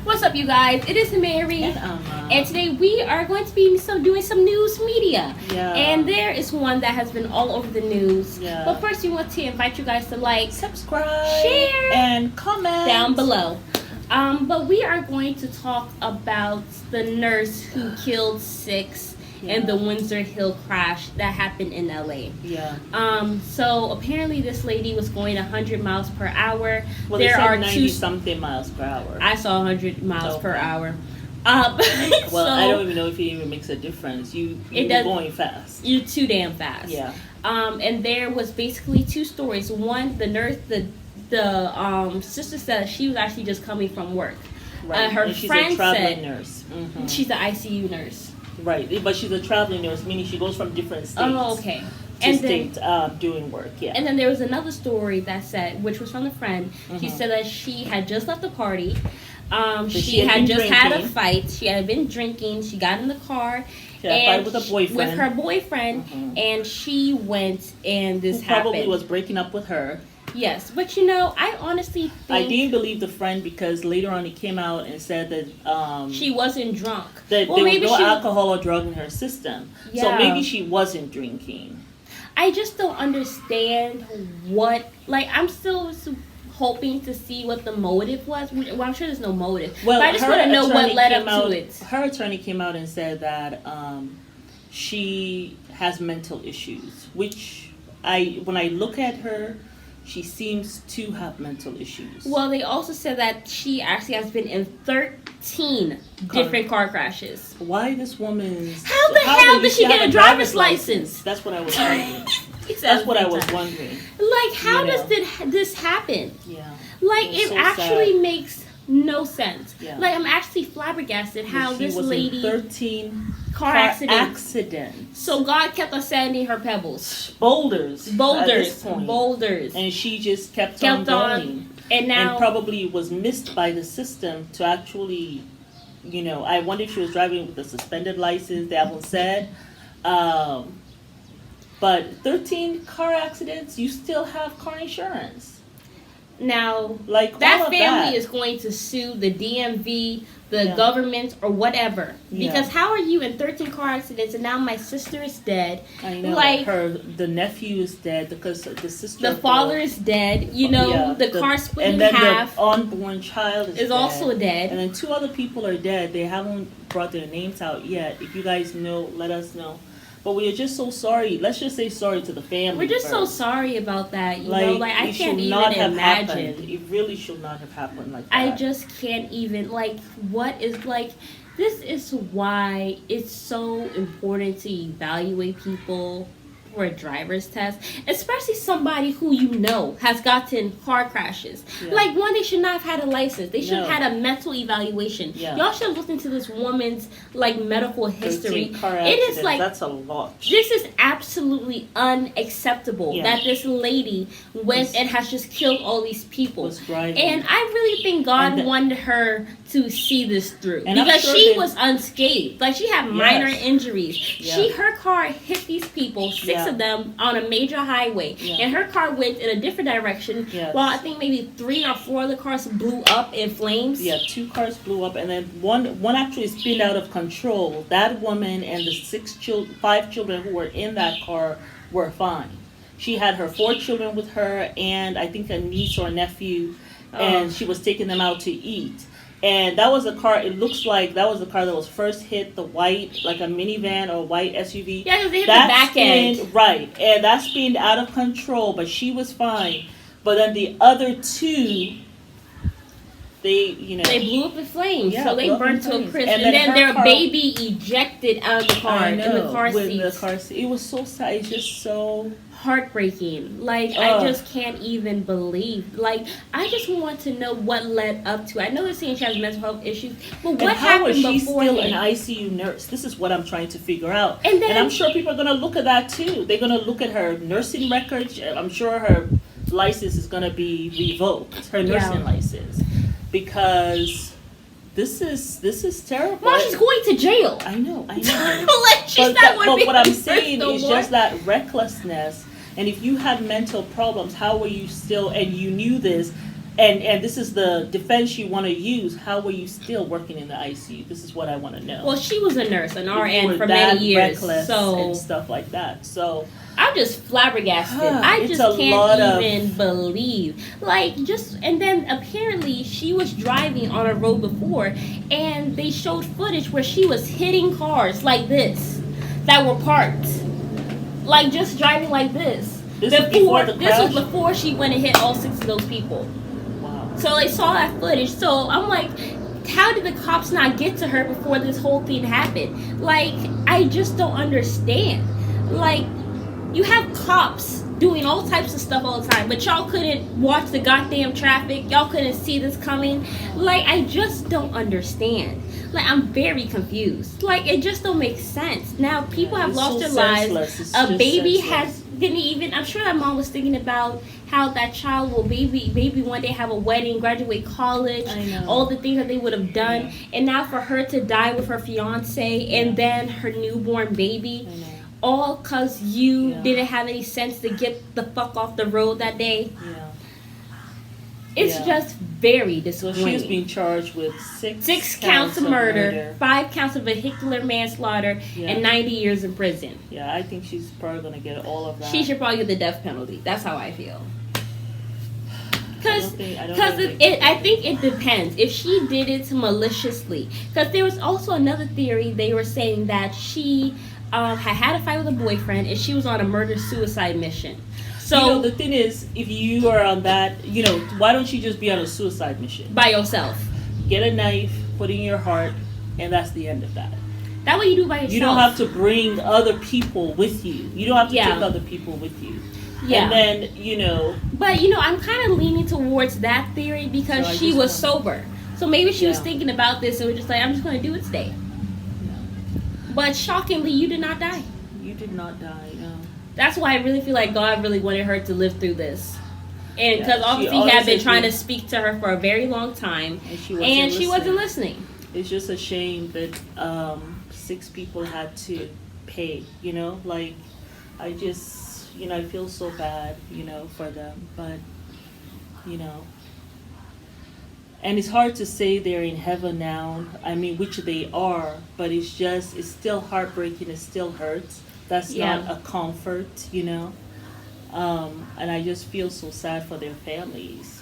What's up, you guys? It is Mary, and today we are going to be doing some news media. Yeah. And there is one that has been all over the news. Yeah. But first, we want to invite you guys to like, subscribe, share, and comment down below. But we are going to talk about the nurse who killed 6 in the Windsor Hill crash that happened in LA. Yeah. So apparently this lady was going 100 miles per hour. Well, there are 90 something miles per hour. I saw 100 miles per hour. Well, so, I don't even know if it even makes a difference. You were going fast. You're too damn fast. Yeah. And there was basically 2 stories. One, the nurse, the sister said she was actually just coming from work. Right. Her and she's friend a traveling said nurse. Mm-hmm. She's an ICU nurse. Right, but she's a traveling nurse, meaning she goes from different states. Oh, okay. To state doing work, yeah. And then there was another story that said, which was from a friend. Mm-hmm. She said that she had just left the party. She had just had a fight. She had been drinking. She got in the car. She had a fight with a boyfriend. With her boyfriend. Mm-hmm. And she went and this happened. Probably was breaking up with her. Yes, but you know, I honestly think... I didn't believe the friend because later on he came out and said that... she wasn't drunk. That there was no alcohol or drug in her system. Yeah. So maybe she wasn't drinking. I just don't understand what... Like, I'm still hoping to see what the motive was. Well, I'm sure there's no motive. Well, but I just want to know what led up to it. Her attorney came out and said that she has mental issues, which when I look at her... She seems to have mental issues. Well, they also said that she actually has been in 13 different car crashes. Why this woman's... How the hell did she get a driver's license? That's what I was wondering. That's what I was wondering. Like, how does this happen? Yeah. Like, it so actually sad. makes no sense. Yeah. Like, I'm actually flabbergasted how this lady... She was in 13 car accidents. Accidents. So God kept on sending her pebbles. Boulders. Boulders. And she just kept on going. And now... And probably was missed by the system to actually, I wonder if she was driving with a suspended license, they haven't said. But 13 car accidents, you still have car insurance. Now, like that family is going to sue the DMV, the government, or whatever. Because how are you in 13 car accidents and now my sister is dead? I know. Like, the nephew is dead because the sister... The father is dead. The car split in half. And then the unborn child is dead. Also dead. And then 2 other people are dead. They haven't brought their names out yet. If you guys know, let us know. But we are just so sorry. Let's just say sorry to the family. We're just so sorry about that. I can't even imagine. Happened. It really should not have happened like that. I just can't even, this is why it's so important to evaluate people for a driver's test, especially somebody who has gotten car crashes. Yeah. They should not have had a license. They should have had a mental evaluation. Yeah. Y'all should have looked into this woman's medical history. It is that's a lot. This is absolutely unacceptable that this lady went and has just killed all these people. And I really think God wanted her to see this through because she was unscathed. She had minor injuries. Yeah. Her car hit these people. 6 of them on a major highway, and her car went in a different direction. Yes. While I think maybe 3 or 4 of the cars blew up in flames. Yeah, 2 cars blew up, and then one actually spun out of control. That woman and the 5 children who were in that car were fine. She had her 4 children with her, and I think a niece or a nephew, and she was taking them out to eat. And that was a car, it looks like that was the car that was first hit, the white, like a minivan or a white SUV. Yeah, because they hit the back end. Right, and that spun out of control, but she was fine. But then the other 2, they blew up in flames, so they burned to a crisp. And then their baby ejected out of the car in the car seat. It was so sad. It's just so heartbreaking. I just can't even believe. I just want to know what led up to it. I know they're saying she has mental health issues, but what happened before? How is she still an ICU nurse? This is what I'm trying to figure out. And I'm sure people are going to look at that too. They're going to look at her nursing records. I'm sure her license is going to be revoked. Her nursing license. Because this is terrible. Mom, she's going to jail. I know. She's not going to be. But what I'm saying is just that recklessness. And if you had mental problems, how were you still? And you knew this. and this is the defense you want to use. How were you still working in the ICU? This is what I want to know. Well, she was a nurse, an RN for many years, so and stuff like that. So I'm just flabbergasted. I just can't even believe. And then apparently she was driving on a road before, and they showed footage where she was hitting cars like this that were parked, just driving like this. This was before she went and hit all 6 of those people. Wow. So they saw that footage. So I'm like, how did the cops not get to her before this whole thing happened? I just don't understand. You have cops doing all types of stuff all the time, but y'all couldn't watch the goddamn traffic. Y'all couldn't see this coming. I just don't understand. I'm very confused. It just don't make sense. Now, people have lost their lives. A baby didn't even, I'm sure that mom was thinking about how that child will maybe one day have a wedding, graduate college, all the things that they would have done. Yeah. And now for her to die with her fiance and then her newborn baby, all because you didn't have any sense to get the fuck off the road that day. Yeah. It's just very disappointing. So she's being charged with 6 counts of murder, 5 counts of vehicular manslaughter, and 90 years in prison. Yeah, I think she's probably going to get all of that. She should probably get the death penalty. That's how I feel. Because I think it depends. If she did it maliciously. Because there was also another theory. They were saying that she had a fight with a boyfriend and she was on a murder-suicide mission. So the thing is, if you are on that, why don't you just be on a suicide mission? By yourself. Get a knife, put it in your heart, and that's the end of that. That way you do by yourself. You don't have to bring other people with you. You don't have to take other people with you. Yeah. And then, But, I'm kind of leaning towards that theory because she was sober. So maybe she was thinking about this and was just I'm just going to do it today. No. But shockingly, you did not die. You did not die, no. That's why I really feel like God really wanted her to live through this. And because obviously he had been trying to speak to her for a very long time. And she wasn't listening. It's just a shame that 6 people had to pay, I just... I feel so bad, for them, but, and it's hard to say they're in heaven now, which they are, but it's still heartbreaking, it still hurts. That's not a comfort, and I just feel so sad for their families.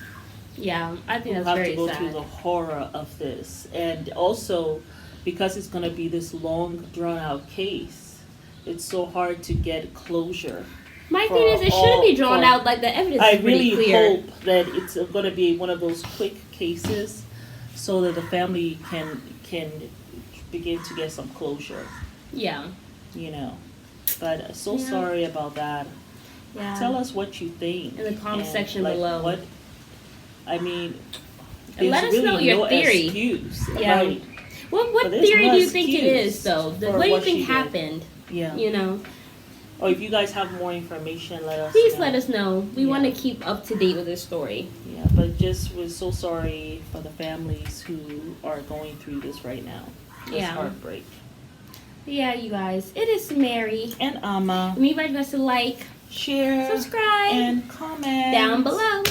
Yeah, I think that's very sad. Who have to go through the horror of this, and also, because it's going to be this long, drawn-out case, it's so hard to get closure. My thing is, it shouldn't be drawn out. The evidence is pretty clear. I really hope that it's going to be one of those quick cases, so that the family can begin to get some closure. Yeah. But so sorry about that. Yeah. Tell us what you think in the comment section below. And let us know your theory. Excuse, yeah. Right? What theory do you think it is, though? What do you think happened? Yeah. Or if you guys have more information, let us Please let us know. We want to keep up to date with this story. Yeah, but we're so sorry for the families who are going through this right now. It's heartbreak. Yeah, you guys. It is Mary. And Amma. Remember to like, share, subscribe, and comment down below.